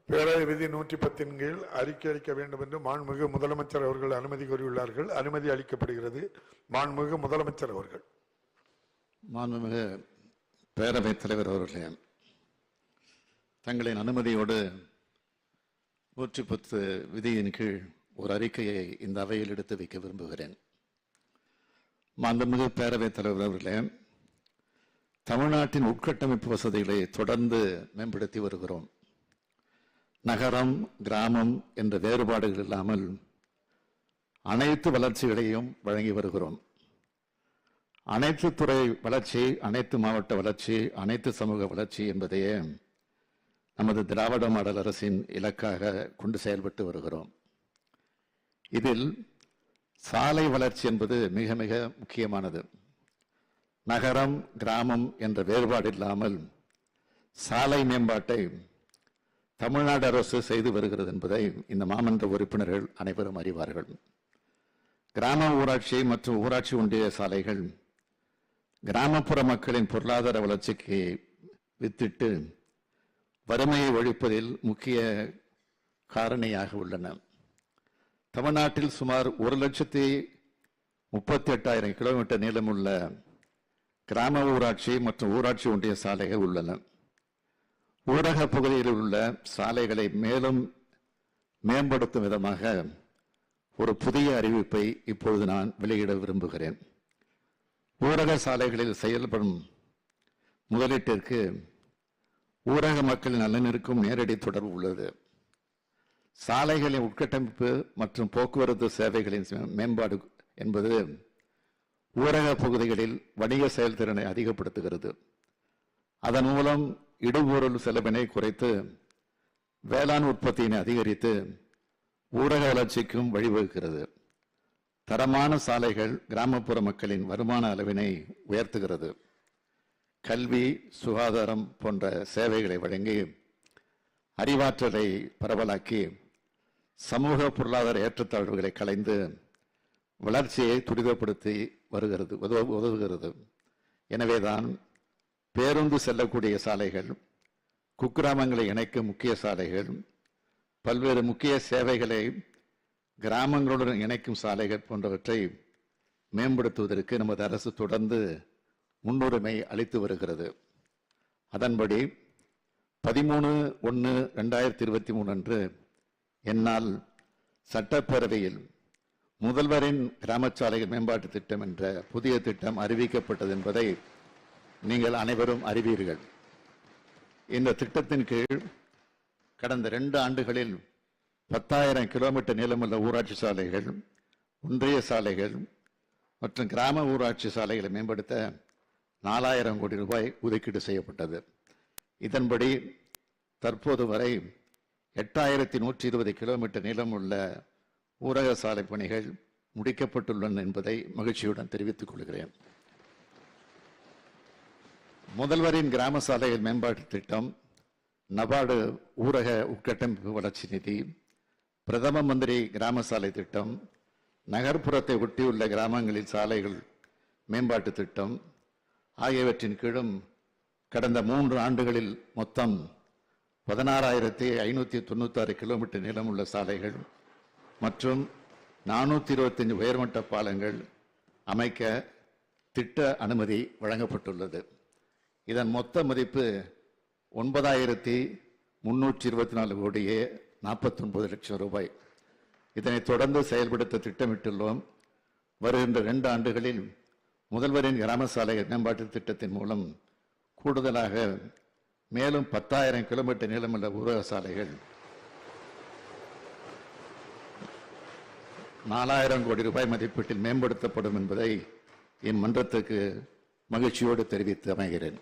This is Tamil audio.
பேரவை விதி 110 கீழ் அறிக்கை அளிக்க வேண்டும் என்று மாண்புமிகு முதலமைச்சர் அவர்கள் அனுமதி கோரியுள்ளார்கள். அனுமதி அளிக்கப்படுகிறது. மாண்புமிகு முதலமைச்சர் அவர்கள். மாண்புமிகு பேரவைத் தலைவர் அவர்களே, தங்களின் அனுமதியோடு 110 விதியின் கீழ் ஒரு அறிக்கையை இந்த அவையில் எடுத்து வைக்க விரும்புகிறேன். மாண்புமிகு பேரவைத் தலைவர் அவர்களே, தமிழ்நாட்டின் உட்கட்டமைப்பு வசதிகளை தொடர்ந்து மேம்படுத்தி வருகிறோம். நகரம், கிராமம் என்ற வேறுபாடுகள் இல்லாமல் அனைத்து வளர்ச்சிகளையும் வழங்கி வருகிறோம். அனைத்து துறை வளர்ச்சி, அனைத்து மாவட்ட வளர்ச்சி, அனைத்து சமூக வளர்ச்சி என்பதையே நமது திராவிட மாடல் அரசின் இலக்காக கொண்டு செயல்பட்டு வருகிறோம். இதில் சாலை வளர்ச்சி என்பது மிக மிக முக்கியமானது. நகரம், கிராமம் என்ற வேறுபாடு இல்லாமல் சாலை மேம்பாட்டை தமிழ்நாடு அரசு செய்து வருகிறது என்பதை இந்த மாமன்ற உறுப்பினர்கள் அனைவரும் அறிவார்கள். கிராம ஊராட்சி மற்றும் ஊராட்சி ஒன்றிய சாலைகள் கிராமப்புற மக்களின் பொருளாதார வளர்ச்சிக்கு வித்திட்டு வறுமையை ஒழிப்பதில் முக்கிய காரணியாக உள்ளன. தமிழ்நாட்டில் சுமார் 1,38,000 கிலோமீட்டர் நீளமுள்ள கிராம ஊராட்சி மற்றும் ஊராட்சி ஒன்றிய சாலைகள் உள்ளன. ஊரக பகுதியில் உள்ள சாலைகளை மேலும் மேம்படுத்தும் விதமாக ஒரு புதிய அறிவிப்பை இப்பொழுது நான் வெளியிட விரும்புகிறேன். ஊரக சாலைகளில் செயல்படும் முதலீட்டிற்கு ஊரக மக்களின் நலனிற்கும் நேரடி தொடர்பு உள்ளது. சாலைகளின் உட்கட்டமைப்பு மற்றும் போக்குவரத்து சேவைகளின் மேம்பாடு என்பது ஊரக பகுதிகளில் வணிக செயல்திறனை அதிகப்படுத்துகிறது. அதன் மூலம் இடுபொருள் செலவினை குறைத்து வேளாண் உற்பத்தியினை அதிகரித்து ஊரக வளர்ச்சிக்கும் வழிவகுக்கிறது. தரமான சாலைகள் கிராமப்புற மக்களின் வருமான அளவினை உயர்த்துகிறது. கல்வி, சுகாதாரம் போன்ற சேவைகளை வழங்கி அறிவாற்றலை பரவலாக்கி சமூக பொருளாதார ஏற்றத்தாழ்வுகளை களைந்து வளர்ச்சியை துரிதப்படுத்தி உதவுகிறது. எனவேதான் பேருந்து செல்லக்கூடிய சாலைகள், குக்கிராமங்களை இணைக்கும் முக்கிய சாலைகள், பல்வேறு முக்கிய சேவைகளை கிராமங்களுடன் இணைக்கும் சாலைகள் போன்றவற்றை மேம்படுத்துவதற்கு நமது அரசு தொடர்ந்து முன்னுரிமை அளித்து வருகிறது. அதன்படி 13/1/2023 அன்று என்னால் சட்டப்பேரவையில் முதல்வரின் கிராம சாலைகள் மேம்பாட்டு திட்டம் என்ற புதிய திட்டம் அறிவிக்கப்பட்டது என்பதை நீங்கள் அனைவரும் அறிவீர்கள். இந்த திட்டத்தின் கீழ் கடந்த 2 ஆண்டுகளில் 10,000 கிலோமீட்டர் நீளமுள்ள ஊராட்சி சாலைகள், ஒன்றிய சாலைகள் மற்றும் கிராம ஊராட்சி சாலைகளை மேம்படுத்த 4,000 கோடி ரூபாய் ஒதுக்கீடு செய்யப்பட்டது. இதன்படி தற்போது வரை 8,120 கிலோமீட்டர் நீளமுள்ள ஊரக சாலை பணிகள் முடிக்கப்பட்டுள்ளன என்பதை மகிழ்ச்சியுடன் தெரிவித்துக் கொள்கிறேன். முதல்வரின் கிராம சாலைகள் மேம்பாட்டு திட்டம், நபார்டு ஊரக உட்கட்டமைப்பு வளர்ச்சி நிதி, பிரதம மந்திரி கிராம சாலை திட்டம், நகர்ப்புறத்தை ஒட்டியுள்ள கிராமங்களில் சாலைகள் மேம்பாட்டு திட்டம் ஆகியவற்றின் கீழும் கடந்த 3 ஆண்டுகளில் மொத்தம் 16,596 கிலோமீட்டர் நீளமுள்ள சாலைகள் மற்றும் 425 உயர்மட்ட பாலங்கள் அமைக்க திட்ட அனுமதி வழங்கப்பட்டுள்ளது. இதன் மொத்த மதிப்பு 9,324 கோடியே 49 லட்சம் ரூபாய். இதனை தொடர்ந்து செயல்படுத்த திட்டமிட்டுள்ளோம். வருகின்ற 2 ஆண்டுகளில் முதல்வரின் கிராம சாலை மேம்பாட்டு திட்டத்தின் மூலம் கூடுதலாக மேலும் 10,000 கிலோமீட்டர் நீளமுள்ள ஊரக சாலைகள் 4,000 கோடி ரூபாய் மதிப்பீட்டில் மேம்படுத்தப்படும் என்பதை என் மன்றத்துக்கு மகிழ்ச்சியோடு தெரிவித்து அமைகிறேன்.